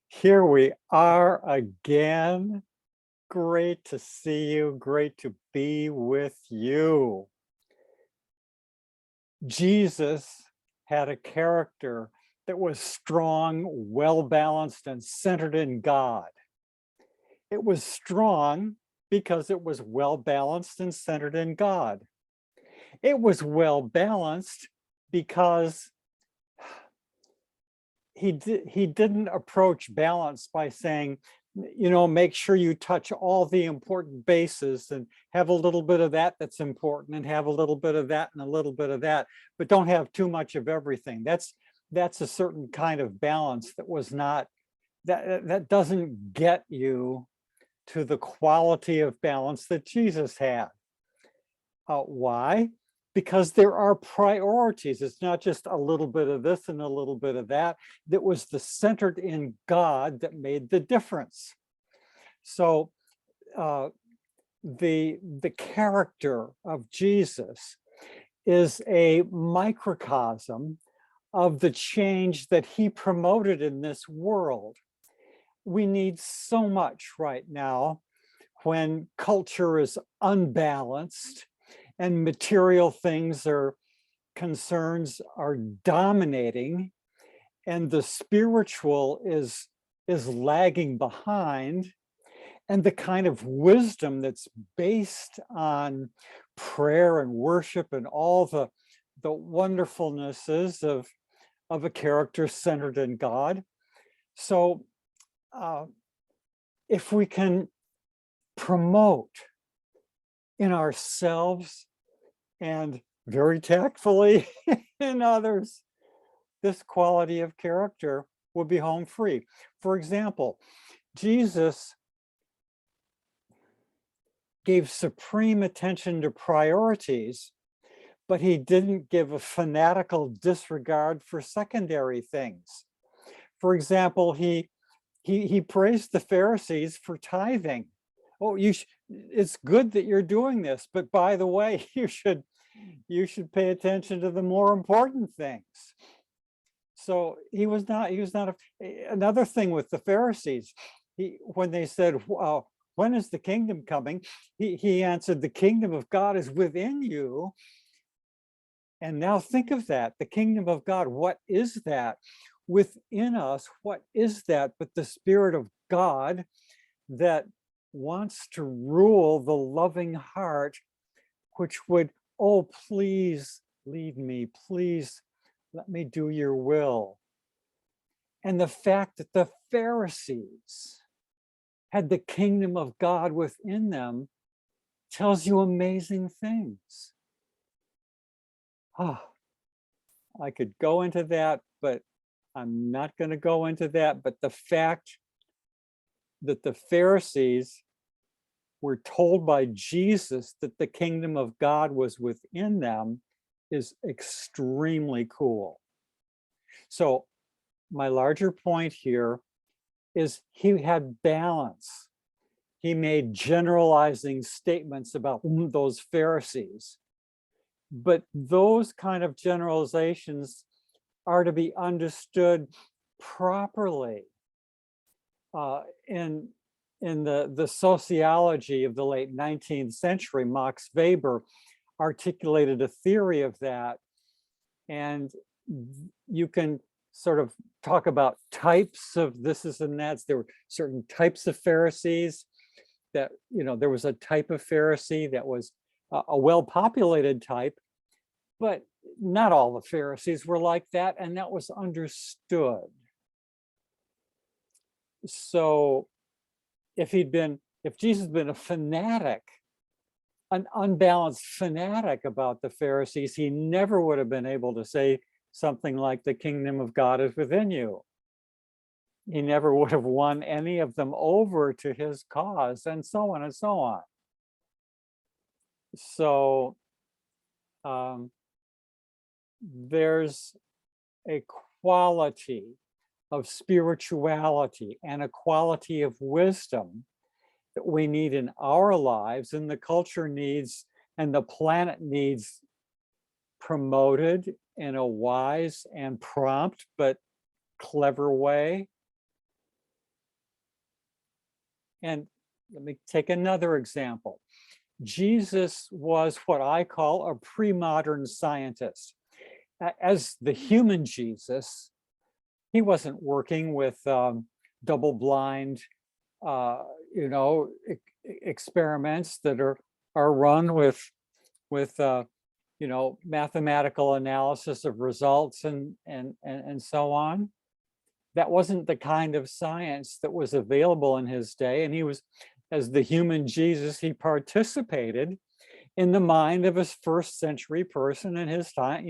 Here we are again. Great to see you. Great to be with you. Jesus had a character that was strong, well balanced, and centered in God. It was strong because it was well balanced and centered in God. It was well balanced because he didn't approach balance by saying, make sure you touch all the important bases and have a little bit of that that's important and have a little bit of that and a little bit of that, but don't have too much of everything. That's a certain kind of balance that was not, that doesn't get you to the quality of balance that Jesus had. Why? Because there are priorities. It's not just a little bit of this and a little bit of that. That was the centered in God that made the difference. So the character of Jesus is a microcosm of the change that he promoted in this world. We need so much right now when culture is unbalanced and material things or concerns are dominating and the spiritual is lagging behind, and the kind of wisdom that's based on prayer and worship and all the wonderfulnesses of a character centered in God. So if we can promote in ourselves and very tactfully in others, this quality of character will be home free. For example, Jesus gave supreme attention to priorities, but he didn't give a fanatical disregard for secondary things. For example, he praised the Pharisees for tithing. Oh, it's good that you're doing this, but by the way, you should pay attention to the more important things. So he was not another thing with the Pharisees. When they said, when is the kingdom coming? He answered, the kingdom of God is within you. And now think of that, the kingdom of God, what is that? Within us, what is that but the Spirit of God that wants to rule the loving heart, which would, oh, please lead me, please let me do your will. And the fact that the Pharisees had the kingdom of God within them tells you amazing things. I could go into that, but I'm not going to go into that. But the fact that the Pharisees were told by Jesus that the kingdom of God was within them is extremely cool. So my larger point here is he had balance. He made generalizing statements about those Pharisees. But those kind of generalizations are to be understood properly. In the sociology of the late 19th century, Max Weber articulated a theory of that. And you can sort of talk about types of thises and that's. There were certain types of Pharisees that, there was a type of Pharisee that was a well-populated type, but not all the Pharisees were like that, and that was understood. So if Jesus had been a fanatic, an unbalanced fanatic about the Pharisees, he never would have been able to say something like the kingdom of God is within you. He never would have won any of them over to his cause, and so on and so on. So there's a quality of spirituality and a quality of wisdom that we need in our lives, and the culture needs and the planet needs promoted in a wise and prompt but clever way. And let me take another example. Jesus was what I call a pre-modern scientist. As the human Jesus, he wasn't working with double-blind, experiments that are run with mathematical analysis of results and so on. That wasn't the kind of science that was available in his day. And he was, as the human Jesus, he participated in the mind of a first century person in his time,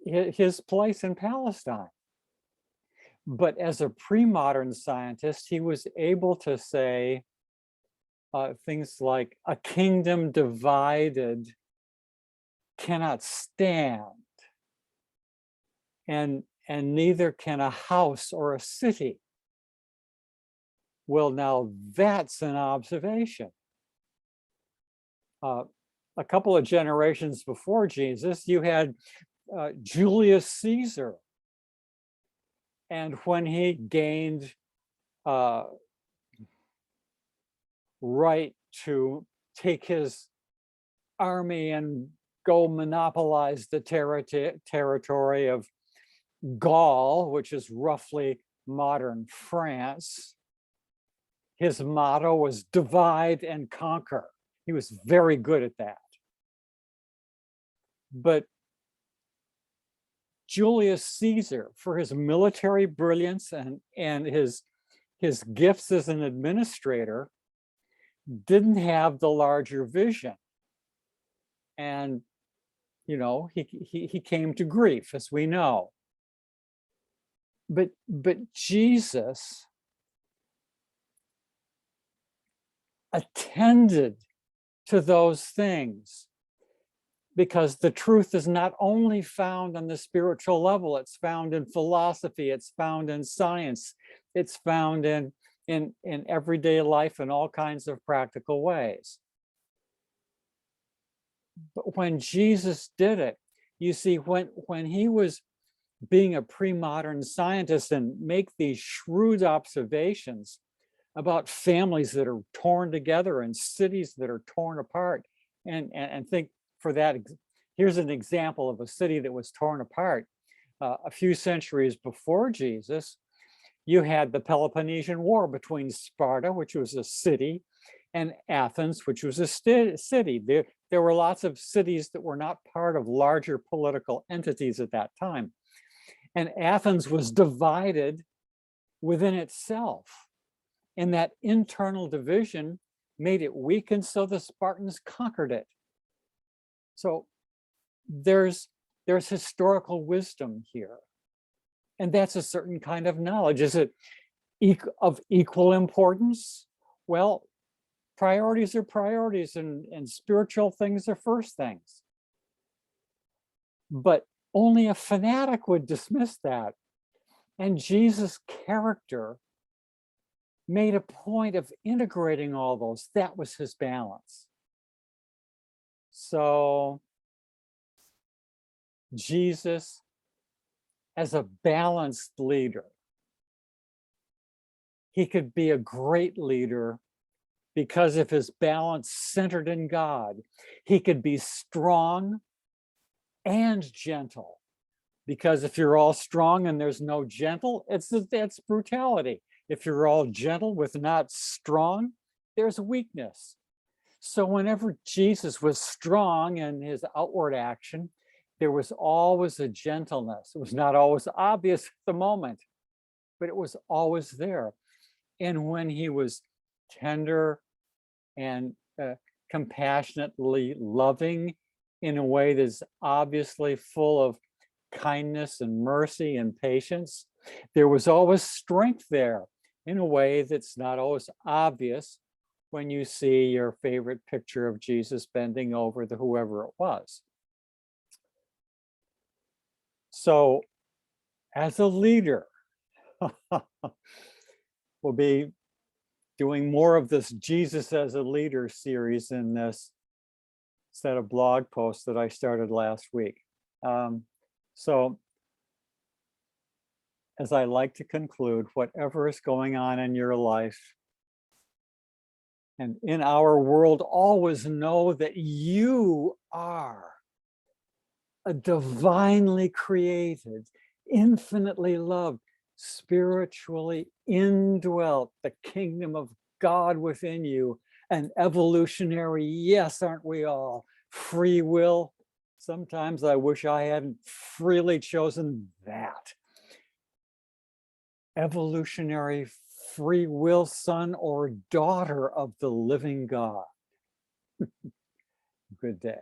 his place in Palestine. But as a pre-modern scientist, he was able to say things like, a kingdom divided cannot stand, and neither can a house or a city. Well, now that's an observation. A couple of generations before Jesus, you had Julius Caesar. And when he gained right to take his army and go monopolize the territory of Gaul, which is roughly modern France, his motto was divide and conquer. He was very good at that. But Julius Caesar, for his military brilliance and his gifts as an administrator, didn't have the larger vision. And, he came to grief, as we know. But Jesus attended to those things, because the truth is not only found on the spiritual level, it's found in philosophy, it's found in science, it's found in everyday life in all kinds of practical ways. But when Jesus did it, you see, when he was being a pre-modern scientist and make these shrewd observations about families that are torn together and cities that are torn apart, and think, for that, here's an example of a city that was torn apart. A few centuries before Jesus, you had the Peloponnesian War between Sparta, which was a city, and Athens, which was a city. There were lots of cities that were not part of larger political entities at that time. And Athens was divided within itself. And that internal division made it weak, and so the Spartans conquered it. So there's historical wisdom here. And that's a certain kind of knowledge. Is it of equal importance? Well, priorities are priorities, and spiritual things are first things. But only a fanatic would dismiss that. And Jesus' character made a point of integrating all those. That was his balance. So Jesus, as a balanced leader, he could be a great leader because of his balance centered in God. He could be strong and gentle, because if you're all strong and there's no gentle, that's brutality. If you're all gentle with not strong, there's weakness. So whenever Jesus was strong in his outward action, there was always a gentleness. It was not always obvious at the moment, but it was always there. And when he was tender and compassionately loving in a way that's obviously full of kindness and mercy and patience, there was always strength there in a way that's not always obvious when you see your favorite picture of Jesus bending over the whoever it was. So as a leader, we'll be doing more of this Jesus as a Leader series in this set of blog posts that I started last week. So as I like to conclude, whatever is going on in your life and in our world, always know that you are a divinely created, infinitely loved, spiritually indwelt, the kingdom of God within you, an evolutionary, yes, aren't we all? Free will. Sometimes I wish I hadn't freely chosen that. Evolutionary free will son or daughter of the living God. Good day.